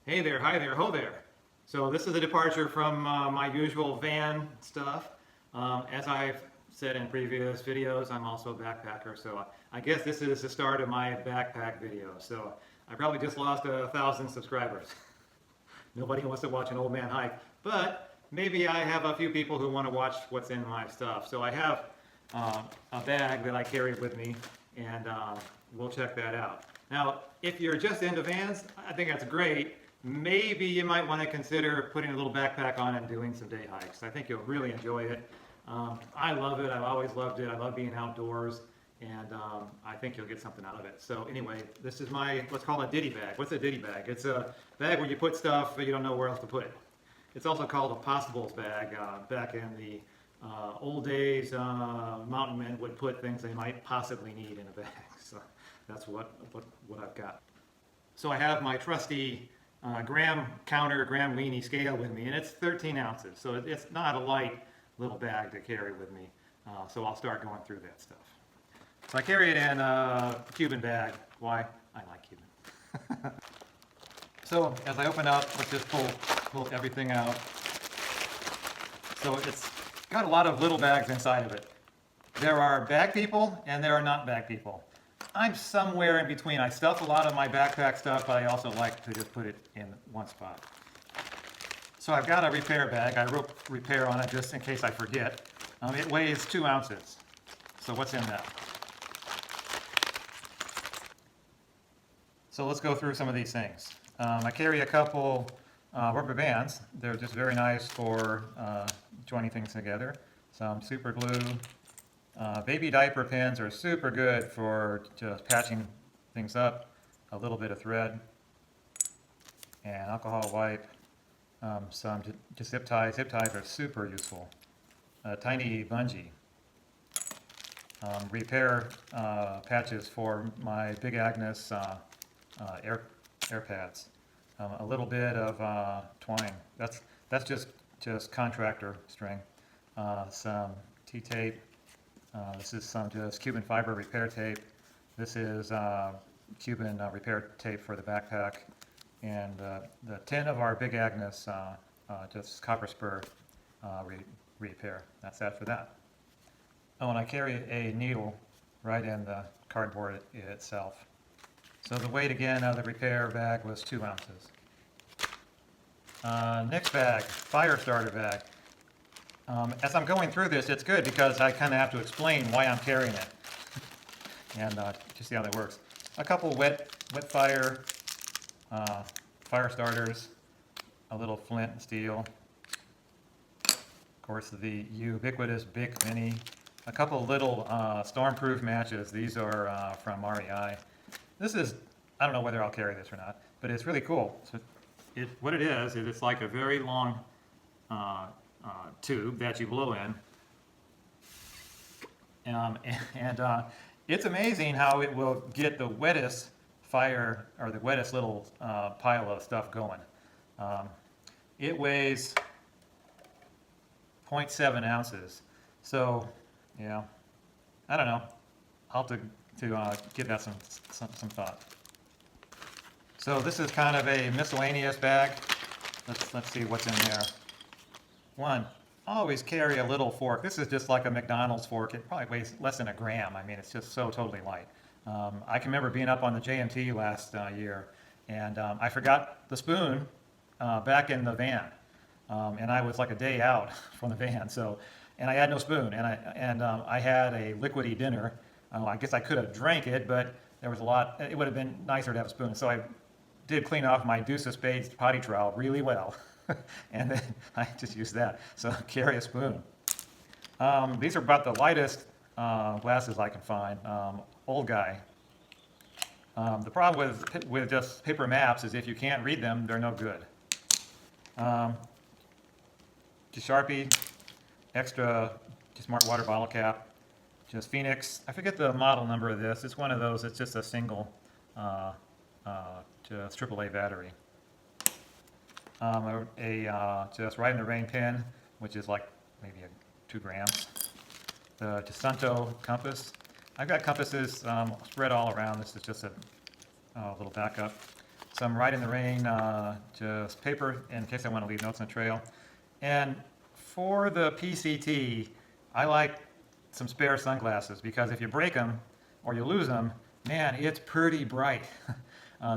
Hey there, hi there, ho there. So this is a departure from my usual van stuff. As I've said in previous videos, I'm also a backpacker, so I guess this is the start of my backpack video. So I probably just lost 1,000 subscribers. Nobody wants to watch an old man hike, but maybe I have a few people who want to watch what's in my stuff. So I have a bag that I carry with me, and we'll check that out. Now, if you're just into vans, I think that's great. Maybe you might want to consider putting a little backpack on and doing some day hikes. I think you'll really enjoy it. I love it. I've always loved it. I love being outdoors, and I think you'll get something out of it. So anyway, this is my, let's call it a Ditty bag. What's a Ditty bag? It's a bag where you put stuff but you don't know where else to put it. It's also called a possibles bag. Back in the old days, mountain men would put things they might possibly need in a bag. So that's what I've got. So I have my trusty gram counter, gram weenie scale with me, and it's 13 ounces, so it's not a light little bag to carry with me. So I'll start going through that stuff. So I carry it in a Cuban bag. Why? I like Cuban. So as I open up, let's just pull everything out. So it's got a lot of little bags inside of it. There are bag people and there are not bag people. I'm somewhere in between. I stuff a lot of my backpack stuff, but I also like to just put it in one spot. So I've got a repair bag. I wrote repair on it just in case I forget. It weighs 2 ounces. So what's in that? So let's go through some of these things. I carry a couple rubber bands. They're just very nice for joining things together. Some super glue. Baby diaper pins are super good for just patching things up. A little bit of thread. And alcohol wipe. Some just zip ties. Zip ties are super useful. A tiny bungee. Repair patches for my Big Agnes air pads. A little bit of twine. That's just contractor string. Some T-tape. This is some just Cuban fiber repair tape. This is Cuban repair tape for the backpack. And the tin of our Big Agnes just copper spur repair. That's that for that. Oh, and I carry a needle right in the cardboard itself. So the weight again of the repair bag was 2 ounces. Next bag, fire starter bag. As I'm going through this, it's good because I kind of have to explain why I'm carrying it. And just see how that works. A couple wet fire starters, a little flint and steel. Of course, the ubiquitous Bic Mini. A couple little stormproof matches. These are from REI. This is, I don't know whether I'll carry this or not, but it's really cool. So what it is it's like a very long tube that you blow in. And it's amazing how it will get the wettest fire, or the wettest little pile of stuff going. It weighs 0.7 ounces. So, yeah, I don't know. I'll have to give that some thought. So this is kind of a miscellaneous bag. Let's see what's in there. One, always carry a little fork. This is just like a McDonald's fork. It probably weighs less than a gram. I mean, it's just so totally light. I can remember being up on the JMT last year, and I forgot the spoon back in the van, and I was like a day out from the van. So, and I had no spoon, and I had a liquidy dinner. I guess I could have drank it, but there was a lot. It would have been nicer to have a spoon. So I did clean off my Deuce of Spades potty trowel really well. And then I just used that. So carry a spoon. These are about the lightest glasses I can find. Old guy. The problem with just paper maps is if you can't read them, they're no good. Just Sharpie, extra smart water bottle cap. Just Phoenix. I forget the model number of this. It's one of those. It's just a single just AAA battery. Just Ride in the Rain pen, which is like maybe 2 grams. The Gisanto compass. I've got compasses spread all around. This is just a little backup. some Ride in the Rain, just paper in case I want to leave notes on the trail. And for the PCT, I like some spare sunglasses because if you break them or you lose them, man, it's pretty bright.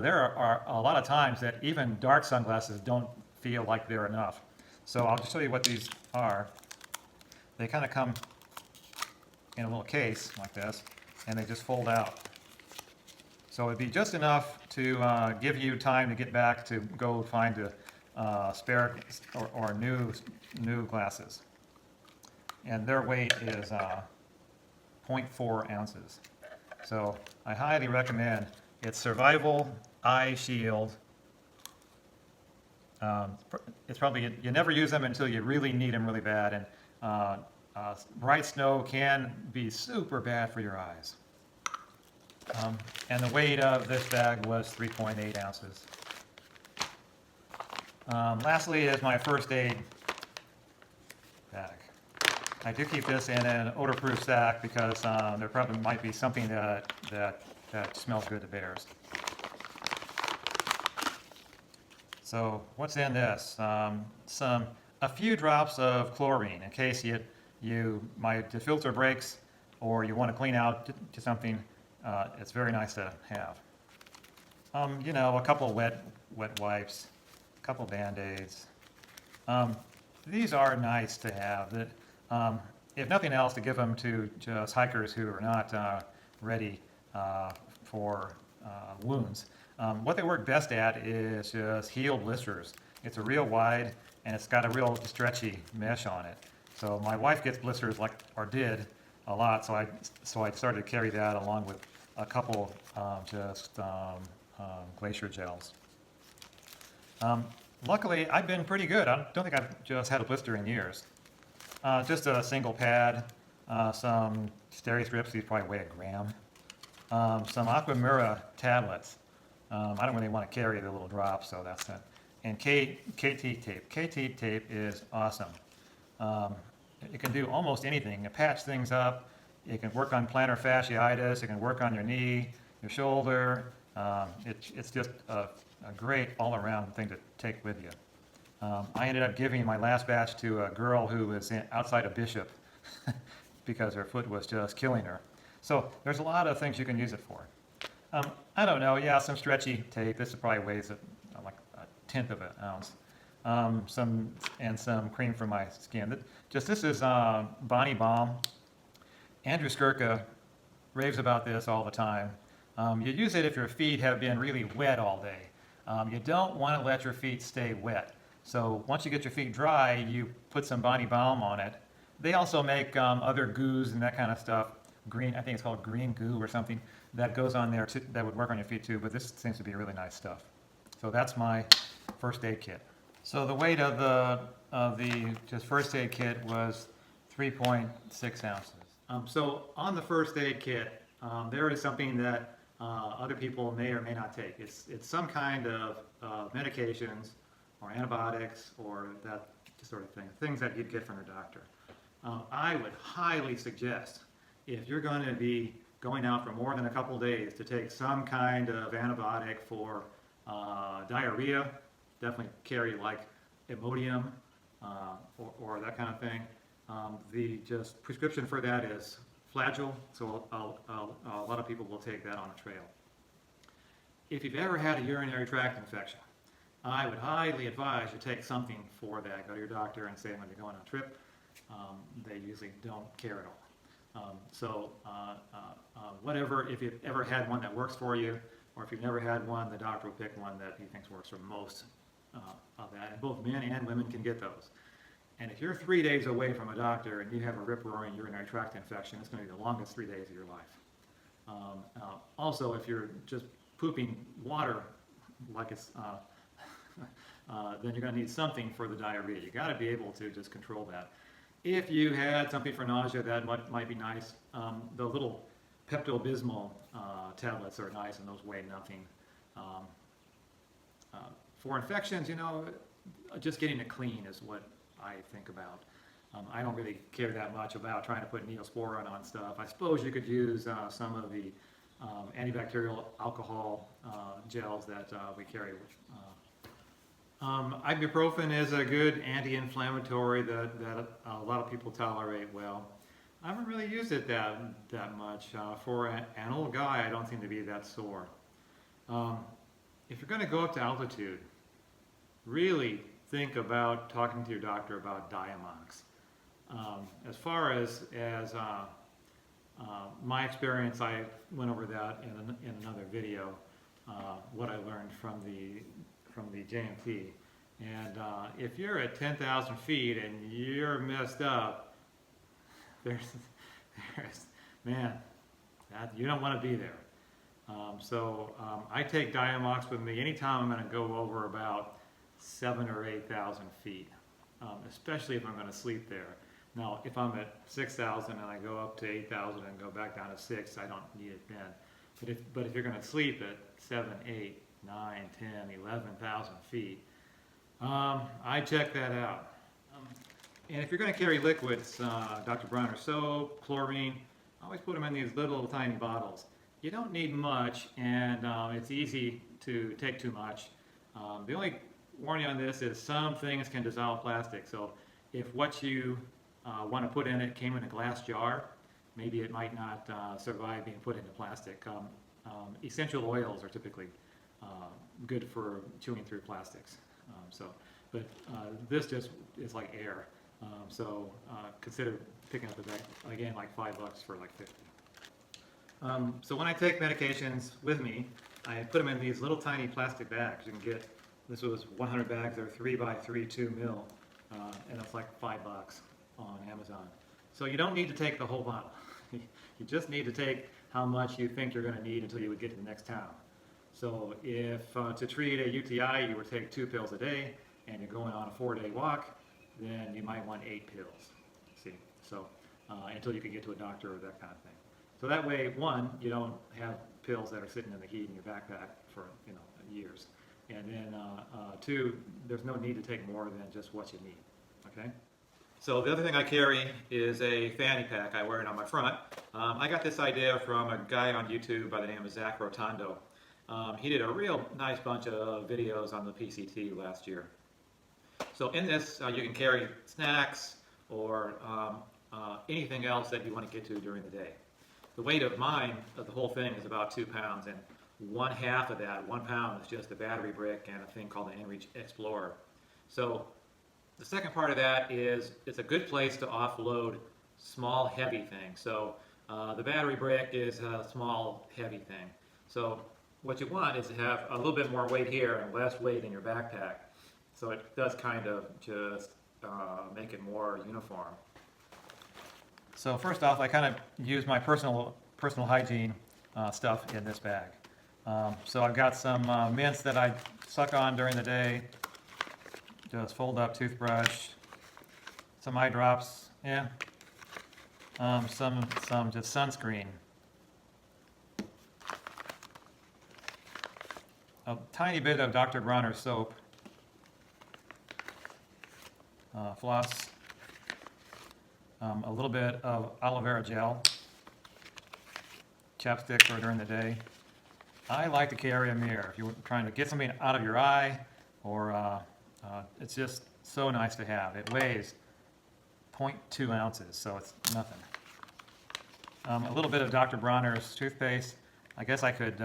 There are a lot of times that even dark sunglasses don't feel like they're enough. So I'll just show you what these are. They kind of come in a little case like this, and they just fold out. So it'd be just enough to give you time to get back to go find a spare or new glasses. And their weight is 0.4 ounces. So I highly recommend. It's Survival Eye Shield. It's probably, you never use them until you really need them really bad, and bright snow can be super bad for your eyes. And the weight of this bag was 3.8 ounces. Lastly is my first aid bag. I do keep this in an odor-proof sack because there probably might be something that smells good to bears. So what's in this? A few drops of chlorine in case the filter breaks or you want to clean out to something. It's very nice to have. A couple wet wipes, a couple Band-Aids. These are nice to have. If nothing else, to give them to just hikers who are not ready for wounds. What they work best at is just healed blisters. It's a real wide, and it's got a real stretchy mesh on it. So my wife gets blisters did a lot, so I started to carry that along with a couple glacier gels. Luckily, I've been pretty good. I don't think I've just had a blister in years. Just a single pad, some steri strips, these probably weigh a gram, some Aquamura tablets. I don't really want to carry the little drops, so that's it. And KT tape. KT tape is awesome. It can do almost anything. It patch things up. It can work on plantar fasciitis. It can work on your knee, your shoulder. It's just a great all-around thing to take with you. I ended up giving my last batch to a girl who was outside of Bishop because her foot was just killing her. So there's a lot of things you can use it for. I don't know, yeah, some stretchy tape. This probably weighs like 1/10 of an ounce. Some cream for my skin. This is Bonnie Balm. Andrew Skirka raves about this all the time. You use it if your feet have been really wet all day. You don't want to let your feet stay wet. So once you get your feet dry, you put some Bonnie Balm on it. They also make other goos and that kind of stuff. I think it's called green goo or something that goes on there that would work on your feet too, but this seems to be really nice stuff. So that's my first aid kit. So the weight of the just first aid kit was 3.6 ounces. So on the first aid kit, there is something that other people may or may not take. It's some kind of medications or antibiotics or that sort of thing, things that you'd get from your doctor. I would highly suggest, if you're going to be going out for more than a couple days, to take some kind of antibiotic for diarrhea. Definitely carry like Imodium or that kind of thing. The just prescription for that is Flagyl, so a lot of people will take that on a trail. If you've ever had a urinary tract infection, I would highly advise you take something for that. Go to your doctor and say, when you're going on a trip. They usually don't care at all. Whatever, if you've ever had one that works for you, or if you've never had one, the doctor will pick one that he thinks works for most of that. And both men and women can get those. And if you're 3 days away from a doctor and you have a rip-roaring urinary tract infection, it's going to be the longest 3 days of your life. Also, if you're just pooping water like it's, then you're going to need something for the diarrhea. You got to be able to just control that. If you had something for nausea, that might be nice. The little Pepto-Bismol tablets are nice, and those weigh nothing. For infections, just getting it clean is what I think about. I don't really care that much about trying to put Neosporin on stuff. I suppose you could use some of the antibacterial alcohol gels that we carry. Ibuprofen is a good anti-inflammatory that a lot of people tolerate well. I haven't really used it that much. For an old guy, I don't seem to be that sore. If you're going to go up to altitude, really think about talking to your doctor about Diamox. As far as my experience, I went over that in another video, what I learned from the JMT. And if you're at 10,000 feet and you're messed up, man, you don't want to be there. I take Diamox with me anytime I'm going to go over about 7,000 or 8,000 feet, especially if I'm going to sleep there. Now, if I'm at 6,000 and I go up to 8,000 and go back down to 6, I don't need it then. But if you're going to sleep at 7, 8, 9, 10, 11,000 feet, I check that out. And if you're going to carry liquids, Dr. Bronner, soap, chlorine, I always put them in these little tiny bottles. You don't need much, and it's easy to take too much. The only warning on this is some things can dissolve plastic. So if what you want to put in it came in a glass jar, maybe it might not survive being put into plastic. Essential oils are typically good for chewing through plastics. But this just is like air. Consider picking up the bag, again, like $5 for like 50. So when I take medications with me, I put them in these little tiny plastic bags. You can get, this was 100 bags, they're 3 by 3, 2 mil, and it's like $5 on Amazon. So you don't need to take the whole bottle. You just need to take how much you think you're going to need until you would get to the next town. So if to treat a UTI you would take 2 pills a day, and you're going on a 4-day walk, then you might want 8 pills. See, so until you can get to a doctor or that kind of thing. So that way, one, you don't have pills that are sitting in the heat in your backpack for years, and then two, there's no need to take more than just what you need. Okay. So the other thing I carry is a fanny pack. I wear it on my front. I got this idea from a guy on YouTube by the name of Zach Rotondo. He did a real nice bunch of videos on the PCT last year. So in this, you can carry snacks or anything else that you want to get to during the day. The weight of mine, of the whole thing, is about 2 pounds, and 1/2 of that, 1 pound, is just a battery brick and a thing called an inReach Explorer. So the second part of that is it's a good place to offload small, heavy things. So the battery brick is a small, heavy thing. So what you want is to have a little bit more weight here and less weight in your backpack. So it does kind of just make it more uniform. So first off, I kind of use my personal hygiene stuff in this bag. So I've got some mints that I suck on during the day. Just fold up toothbrush, some eye drops, yeah, some just sunscreen, a tiny bit of Dr. Bronner soap, floss, a little bit of aloe vera gel, chapstick for during the day. I like to carry a mirror if you're trying to get something out of your eye, or it's just so nice to have. It weighs 0.2 ounces, so it's nothing. A little bit of Dr. Bronner's toothpaste. I guess I could,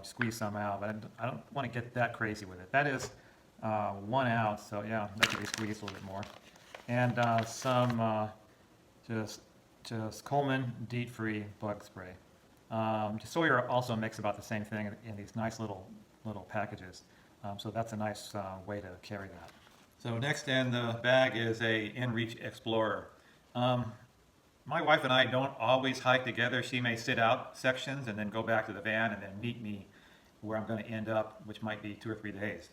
squeeze some out, but I don't want to get that crazy with it. That is 1 ounce, so yeah, that could be squeezed a little bit more. And some just Coleman DEET-free bug spray. Sawyer also makes about the same thing in these nice little packages. So that's a nice way to carry that. So next in the bag is a inReach Explorer. My wife and I don't always hike together. She may sit out sections and then go back to the van and then meet me where I'm going to end up, which might be 2 or 3 days.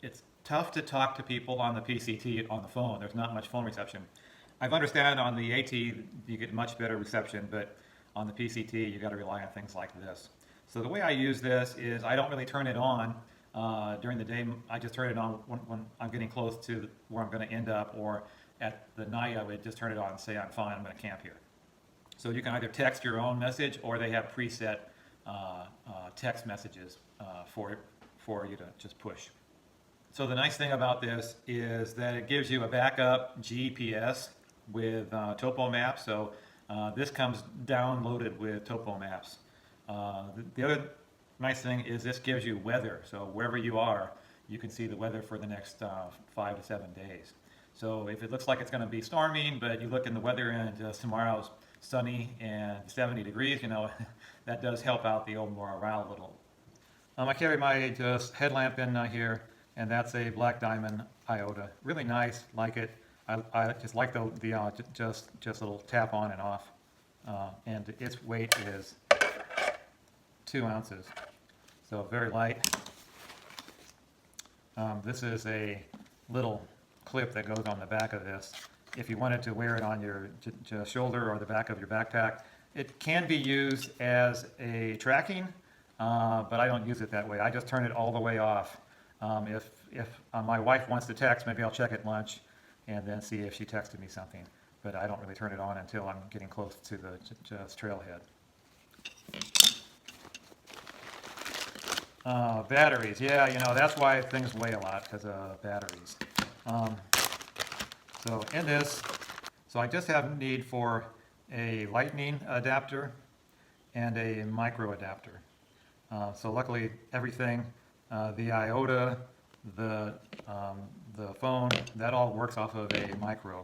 It's tough to talk to people on the PCT on the phone. There's not much phone reception. I understand on the AT you get much better reception, but on the PCT you got to rely on things like this. So the way I use this is I don't really turn it on during the day. I just turn it on when I'm getting close to where I'm going to end up, or at the night I would just turn it on and say I'm fine, I'm going to camp here. So you can either text your own message, or they have preset text messages for you to just push. So the nice thing about this is that it gives you a backup GPS with topo maps. So this comes downloaded with topo maps. The other nice thing is this gives you weather. So wherever you are, you can see the weather for the next 5 to 7 days. So if it looks like it's going to be storming, but you look in the weather and tomorrow's sunny and 70 degrees, you know, that does help out the old morale a little. I carry my headlamp in here, and that's a black diamond iota. Really nice, like it. I just like the just a little tap on and off. And its weight is 2 ounces, so very light. This is a little clip that goes on the back of this. If you wanted to wear it on your shoulder or the back of your backpack, it can be used as a tracking, but I don't use it that way. I just turn it all the way off. If my wife wants to text, maybe I'll check at lunch and then see if she texted me something. But I don't really turn it on until I'm getting close to the trailhead. Batteries, yeah, you know, that's why things weigh a lot, because of batteries. So in this, so I just have need for a lightning adapter and a micro adapter. So luckily everything, the iota, the phone, that all works off of a micro.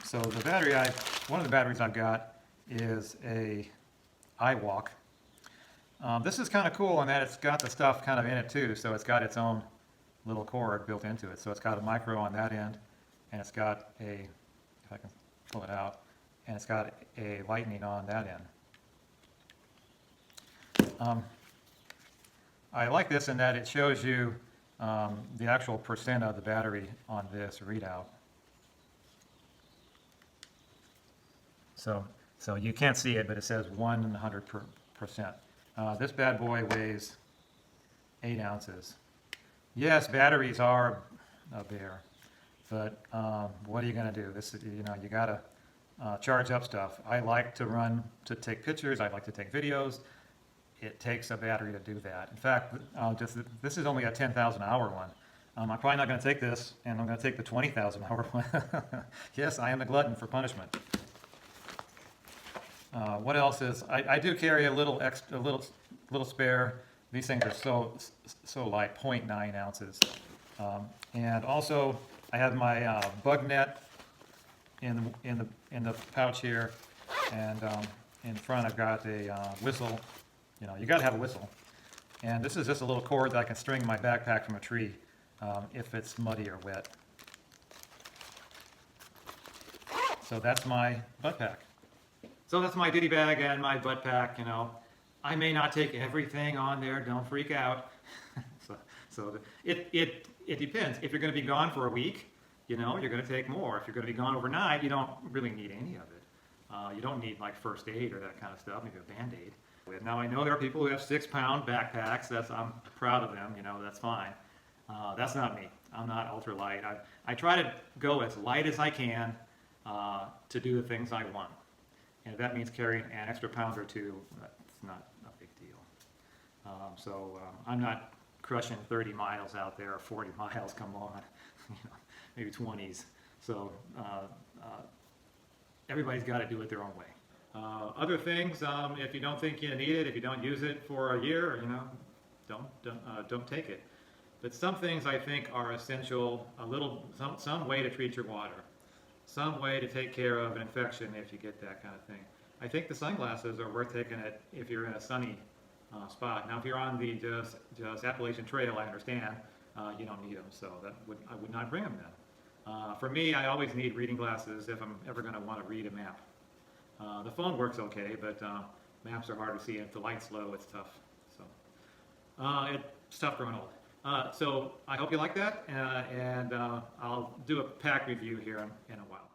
So the battery, one of the batteries I've got is a iWalk. This is kind of cool in that it's got the stuff kind of in it too, so it's got its own little cord built into it. So it's got a micro on that end, and it's got a, if I can pull it out, and it's got a lightning on that end. I like this in that it shows you the actual percent of the battery on this readout. So you can't see it, but it says 100%. This bad boy weighs 8 ounces. Yes, batteries are a bear, but what are you going to do? This, you know, you got to charge up stuff. I like to take pictures. I like to take videos. It takes a battery to do that. In fact, this is only a 10,000 hour one. I'm probably not going to take this, and I'm going to take the 20,000 hour one. Yes, I am a glutton for punishment. What else is? I do carry a little extra, little spare. These things are so light, 0.9 ounces. And also, I have my bug net in the pouch here, and in front I've got a whistle. You know, you got to have a whistle. And this is just a little cord that I can string my backpack from a tree if it's muddy or wet. So that's my butt pack. So that's my Ditty bag and my butt pack. You know, I may not take everything on there. Don't freak out. so it depends. If you're going to be gone for a week, you know, you're going to take more. If you're going to be gone overnight, you don't really need any of it. You don't need like first aid or that kind of stuff. Maybe a Band-Aid. Now I know there are people who have 6-pound backpacks. I'm proud of them. You know, that's fine. That's not me. I'm not ultra light. I try to go as light as I can to do the things I want. And if that means carrying an extra pound or two, that's not a big deal. I'm not crushing 30 miles out there, or 40 miles, come on, you know, maybe 20s. So everybody's got to do it their own way. Other things, if you don't think you need it, if you don't use it for a year, you know, don't take it. But some things I think are essential, some way to treat your water. Some way to take care of an infection if you get that kind of thing. I think the sunglasses are worth taking it if you're in a sunny spot. Now, if you're on the just Appalachian Trail, I understand you don't need them, so I would not bring them then. For me, I always need reading glasses if I'm ever going to want to read a map. The phone works okay, but maps are hard to see, and if the light's low, it's tough. So it's tough growing old. So I hope you like that, and I'll do a pack review here in a while.